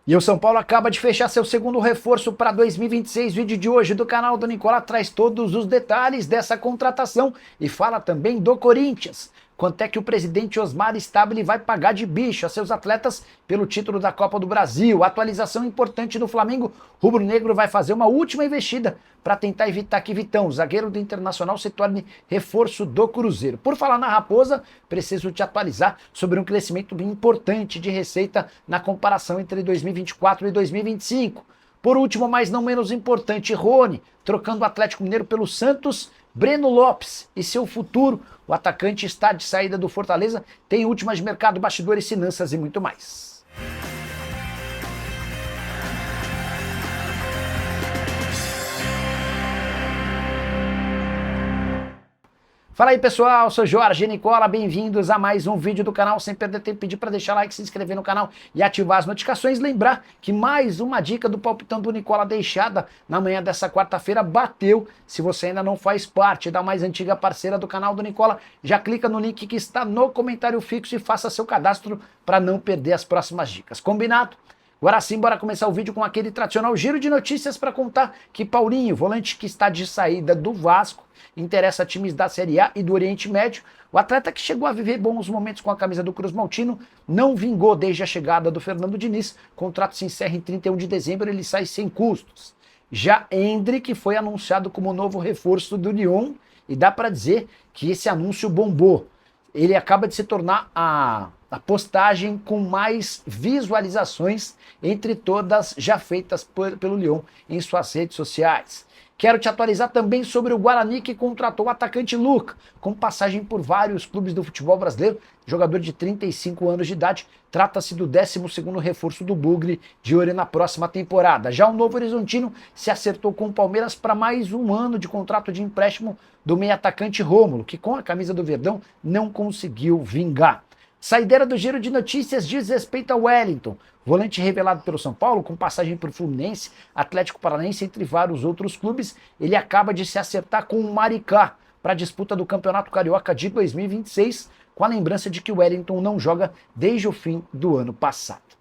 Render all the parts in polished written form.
E o São Paulo acaba de fechar seu segundo reforço para 2026. O vídeo de hoje do canal do Nicola traz todos os detalhes dessa contratação e fala também do Corinthians. Quanto é que o presidente Osmar Stabile vai pagar de bicho a seus atletas pelo título da Copa do Brasil? Atualização importante do Flamengo. Rubro-Negro vai fazer uma última investida para tentar evitar que Vitão, zagueiro do Internacional, se torne reforço do Cruzeiro. Por falar na Raposa, preciso te atualizar sobre um crescimento importante de receita na comparação entre 2024 e 2025. Por último, mas não menos importante, Rony, trocando o Atlético Mineiro pelo Santos. Breno Lopes e seu futuro. O atacante está de saída do Fortaleza, tem últimas de mercado, bastidores, finanças e muito mais. Fala aí pessoal, sou Jorge Nicola, bem-vindos a mais um vídeo do canal. Sem perder tempo, pedir para deixar like, se inscrever no canal e ativar as notificações. Lembrar que mais uma dica do Palpitão do Nicola deixada na manhã dessa quarta-feira bateu. Se você ainda não faz parte da mais antiga parceira do canal do Nicola, já clica no link que está no comentário fixo e faça seu cadastro para não perder as próximas dicas. Combinado? Agora sim, bora começar o vídeo com aquele tradicional giro de notícias para contar que Paulinho, volante que está de saída do Vasco, interessa a times da Série A e do Oriente Médio. O atleta que chegou a viver bons momentos com a camisa do Cruz Maltino não vingou desde a chegada do Fernando Diniz. O contrato se encerra em 31 de dezembro, ele sai sem custos. Já Endrick foi anunciado como novo reforço do Lyon e dá para dizer que esse anúncio bombou. Ele acaba de se tornar a postagem com mais visualizações entre todas já feitas pelo Lyon em suas redes sociais. Quero te atualizar também sobre o Guarani, que contratou o atacante Luca, com passagem por vários clubes do futebol brasileiro, jogador de 35 anos de idade. Trata-se do 12º reforço do Bugre, de olho na próxima temporada. Já o Novo Horizontino se acertou com o Palmeiras para mais um ano de contrato de empréstimo do meio atacante Rômulo, que com a camisa do Verdão não conseguiu vingar. Saideira do giro de notícias diz respeito ao Wellington, volante revelado pelo São Paulo, com passagem por Fluminense, Atlético Paranaense, entre vários outros clubes. Ele acaba de se acertar com o Maricá para a disputa do Campeonato Carioca de 2026, com a lembrança de que o Wellington não joga desde o fim do ano passado.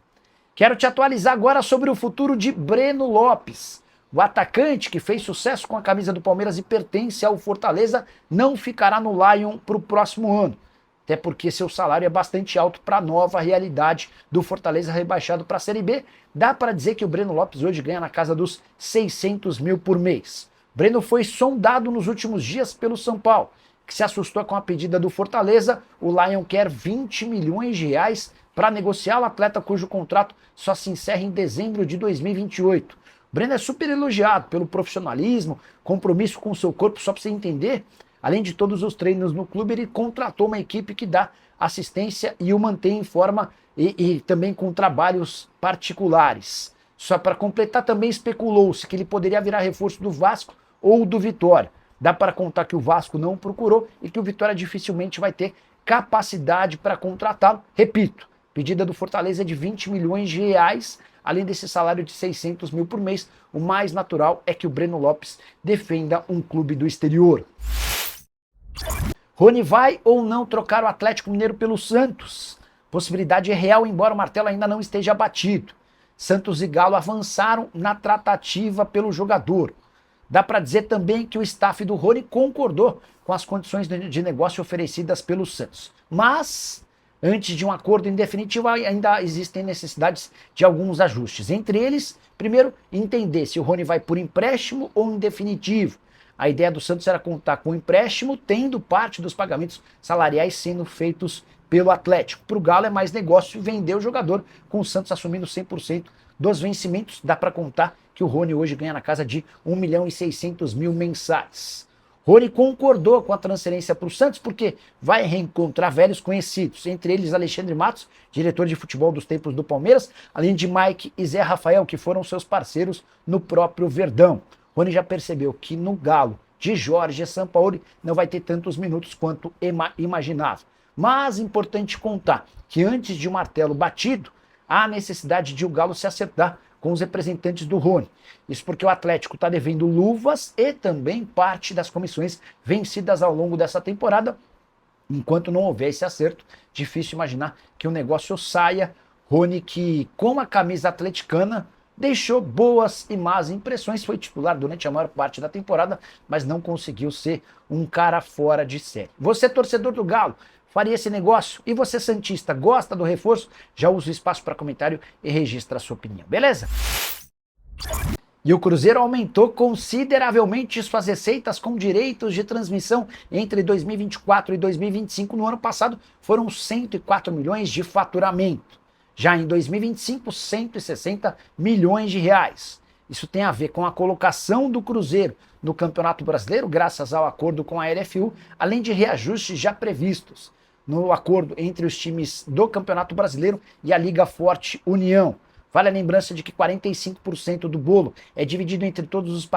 Quero te atualizar agora sobre o futuro de Breno Lopes. O atacante, que fez sucesso com a camisa do Palmeiras e pertence ao Fortaleza, não ficará no Lion para o próximo ano. Até porque seu salário é bastante alto para a nova realidade do Fortaleza rebaixado para a Série B. Dá para dizer que o Breno Lopes hoje ganha na casa dos 600 mil por mês. Breno foi sondado nos últimos dias pelo São Paulo, que se assustou com a pedida do Fortaleza. O Lion quer 20 milhões de reais para negociar o atleta, cujo contrato só se encerra em dezembro de 2028. O Breno é super elogiado pelo profissionalismo, compromisso com o seu corpo, só para você entender. Além de todos os treinos no clube, ele contratou uma equipe que dá assistência e o mantém em forma e também com trabalhos particulares. Só para completar, também especulou-se que ele poderia virar reforço do Vasco ou do Vitória. Dá para contar que o Vasco não procurou e que o Vitória dificilmente vai ter capacidade para contratá-lo. Repito, pedida do Fortaleza é de 20 milhões de reais, além desse salário de 600 mil por mês. O mais natural é que o Breno Lopes defenda um clube do exterior. Rony vai ou não trocar o Atlético Mineiro pelo Santos? Possibilidade é real, embora o martelo ainda não esteja batido. Santos e Galo avançaram na tratativa pelo jogador. Dá para dizer também que o staff do Rony concordou com as condições de negócio oferecidas pelo Santos. Mas, antes de um acordo em definitivo, ainda existem necessidades de alguns ajustes. Entre eles, primeiro, entender se o Rony vai por empréstimo ou em definitivo. A ideia do Santos era contar com o empréstimo, tendo parte dos pagamentos salariais sendo feitos pelo Atlético. Para o Galo é mais negócio vender o jogador, com o Santos assumindo 100% dos vencimentos. Dá para contar que o Rony hoje ganha na casa de 1 milhão e 600 mil mensais. Rony concordou com a transferência para o Santos porque vai reencontrar velhos conhecidos, entre eles Alexandre Matos, diretor de futebol dos tempos do Palmeiras, além de Mike e Zé Rafael, que foram seus parceiros no próprio Verdão. Rony já percebeu que no Galo de Jorge Sampaoli não vai ter tantos minutos quanto imaginava. Mas importante contar que antes de um martelo batido, há necessidade de o Galo se acertar com os representantes do Rony. Isso porque o Atlético está devendo luvas e também parte das comissões vencidas ao longo dessa temporada. Enquanto não houver esse acerto, difícil imaginar que o negócio saia Rony, que com a camisa atleticana deixou boas e más impressões, foi titular durante a maior parte da temporada, mas não conseguiu ser um cara fora de série. Você, torcedor do Galo, faria esse negócio? E você, santista, gosta do reforço? Já usa o espaço para comentário e registra a sua opinião, beleza? E o Cruzeiro aumentou consideravelmente suas receitas com direitos de transmissão entre 2024 e 2025. No ano passado foram 104 milhões de faturamento. Já em 2025, 160 milhões de reais. Isso tem a ver com a colocação do Cruzeiro no Campeonato Brasileiro, graças ao acordo com a LFU, além de reajustes já previstos no acordo entre os times do Campeonato Brasileiro e a Liga Forte União. Vale a lembrança de que 45% do bolo é dividido entre todos os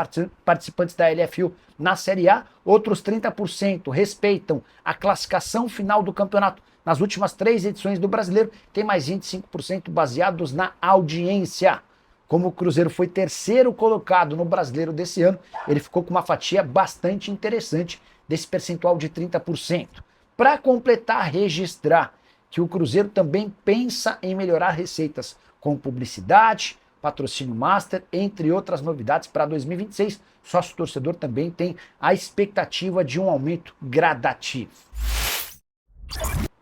participantes da LFU na Série A, outros 30% respeitam a classificação final do campeonato. Nas últimas 3 edições do Brasileiro, tem mais 25% baseados na audiência. Como o Cruzeiro foi terceiro colocado no Brasileiro desse ano, ele ficou com uma fatia bastante interessante desse percentual de 30%. Para completar, registrar que o Cruzeiro também pensa em melhorar receitas com publicidade, patrocínio master, entre outras novidades para 2026. Sócio torcedor também tem a expectativa de um aumento gradativo.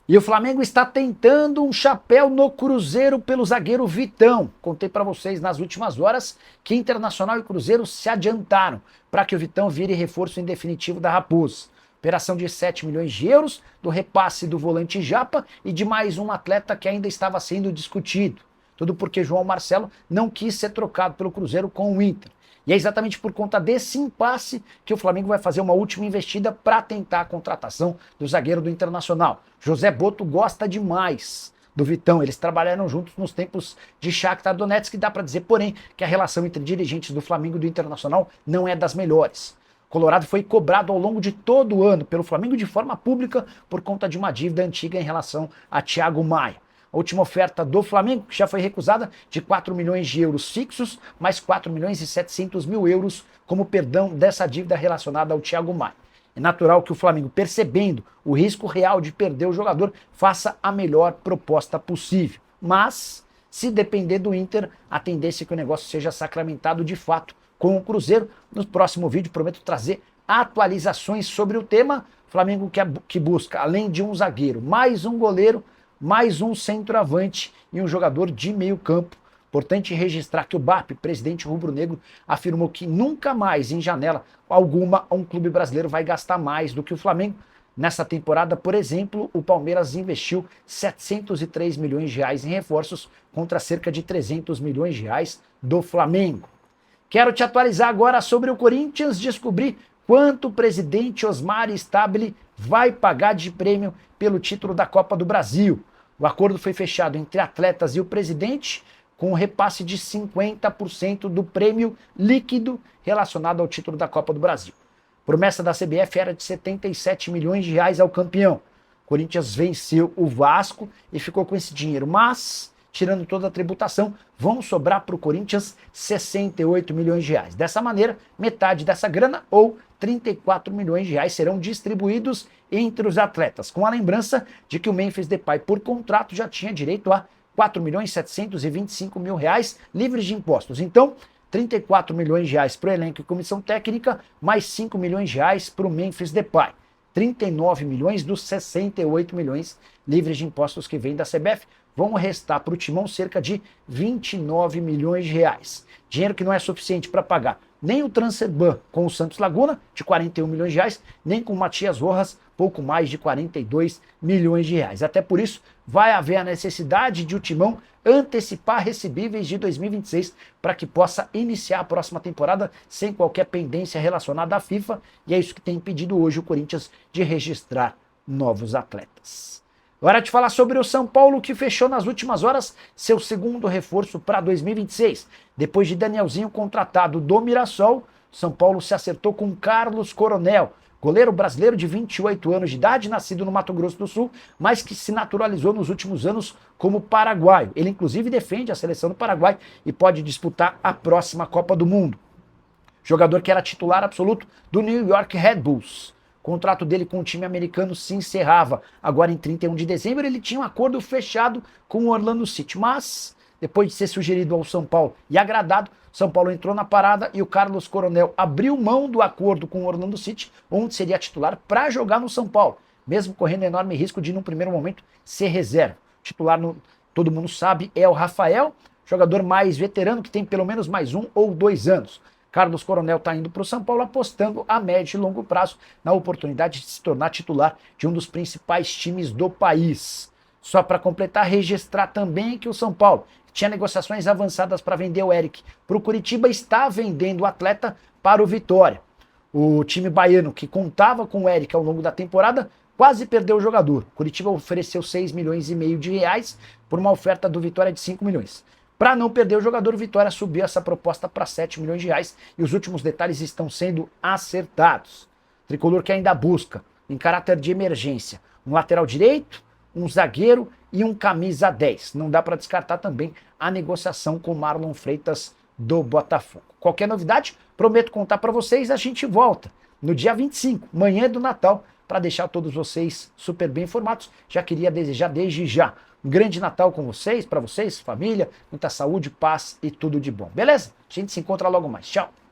E o Flamengo está tentando um chapéu no Cruzeiro pelo zagueiro Vitão. Contei para vocês nas últimas horas que Internacional e Cruzeiro se adiantaram para que o Vitão vire reforço em definitivo da Raposa. Operação de 7 milhões de euros, do repasse do volante Japa e de mais um atleta que ainda estava sendo discutido. Tudo porque João Marcelo não quis ser trocado pelo Cruzeiro com o Inter. E é exatamente por conta desse impasse que o Flamengo vai fazer uma última investida para tentar a contratação do zagueiro do Internacional. José Boto gosta demais do Vitão, eles trabalharam juntos nos tempos de Shakhtar Donetsk, que dá para dizer, porém, que a relação entre dirigentes do Flamengo e do Internacional não é das melhores. Colorado foi cobrado ao longo de todo o ano pelo Flamengo de forma pública por conta de uma dívida antiga em relação a Thiago Maia. A última oferta do Flamengo, que já foi recusada, de 4 milhões de euros fixos, mais 4 milhões e 700 mil euros como perdão dessa dívida relacionada ao Thiago Maia. É natural que o Flamengo, percebendo o risco real de perder o jogador, faça a melhor proposta possível. Mas, se depender do Inter, a tendência é que o negócio seja sacramentado de fato com o Cruzeiro. No próximo vídeo prometo trazer atualizações sobre o tema. Flamengo que busca, além de um zagueiro, mais um goleiro, mais um centroavante e um jogador de meio campo. Importante registrar que o BAP, presidente rubro-negro, afirmou que nunca mais em janela alguma um clube brasileiro vai gastar mais do que o Flamengo. Nessa temporada, por exemplo, o Palmeiras investiu 703 milhões de reais em reforços contra cerca de 300 milhões de reais do Flamengo. Quero te atualizar agora sobre o Corinthians, descobrir quanto o presidente Osmar Stabile vai pagar de prêmio pelo título da Copa do Brasil. O acordo foi fechado entre atletas e o presidente, com um repasse de 50% do prêmio líquido relacionado ao título da Copa do Brasil. A promessa da CBF era de 77 milhões de reais ao campeão. O Corinthians venceu o Vasco e ficou com esse dinheiro, mas, tirando toda a tributação, vão sobrar para o Corinthians 68 milhões de reais. Dessa maneira, metade dessa grana, ou 34 milhões de reais, serão distribuídos entre os atletas, com a lembrança de que o Memphis Depay, por contrato, já tinha direito a 4 milhões 725 mil reais livres de impostos. Então, 34 milhões de reais para o elenco e comissão técnica, mais 5 milhões de reais para o Memphis Depay. 39 milhões dos 68 milhões livres de impostos que vêm da CBF. Vão restar para o Timão cerca de 29 milhões de reais. Dinheiro que não é suficiente para pagar nem o Transferban com o Santos Laguna, de 41 milhões de reais, nem com o Matias Rojas, pouco mais de 42 milhões de reais. Até por isso, vai haver a necessidade de o Timão antecipar recebíveis de 2026 para que possa iniciar a próxima temporada sem qualquer pendência relacionada à FIFA, e é isso que tem impedido hoje o Corinthians de registrar novos atletas. Agora de falar sobre o São Paulo, que fechou nas últimas horas seu segundo reforço para 2026. Depois de Danielzinho contratado do Mirassol, São Paulo se acertou com Carlos Coronel, goleiro brasileiro de 28 anos de idade, nascido no Mato Grosso do Sul, mas que se naturalizou nos últimos anos como paraguaio. Ele inclusive defende a seleção do Paraguai e pode disputar a próxima Copa do Mundo. Jogador que era titular absoluto do New York Red Bulls. contrato dele com o time americano se encerrava agora em 31 de dezembro. Ele tinha um acordo fechado com o Orlando City, mas depois de ser sugerido ao São Paulo e agradado, São Paulo entrou na parada e o Carlos Coronel abriu mão do acordo com o Orlando City, onde seria titular, para jogar no São Paulo, mesmo correndo enorme risco de, num primeiro momento, ser reserva. O titular, todo mundo sabe, é o Rafael, jogador mais veterano, que tem pelo menos mais 1 ou 2 anos. Carlos Coronel está indo para o São Paulo apostando a médio e longo prazo na oportunidade de se tornar titular de um dos principais times do país. Só para completar, registrar também que o São Paulo tinha negociações avançadas para vender o Eric para o Curitiba, está vendendo o atleta para o Vitória. O time baiano, que contava com o Eric ao longo da temporada, quase perdeu o jogador. O Curitiba ofereceu 6,5 milhões de reais por uma oferta do Vitória de 5 milhões. Para não perder o jogador, o Vitória subiu essa proposta para 7 milhões de reais e os últimos detalhes estão sendo acertados. O tricolor que ainda busca, em caráter de emergência, um lateral direito, um zagueiro e um camisa 10. Não dá para descartar também a negociação com Marlon Freitas do Botafogo. Qualquer novidade, prometo contar para vocês. A gente volta no dia 25, manhã do Natal, para deixar todos vocês super bem informados. Já queria desejar desde já um grande Natal com vocês, para vocês, família, muita saúde, paz e tudo de bom. Beleza? A gente se encontra logo mais. Tchau!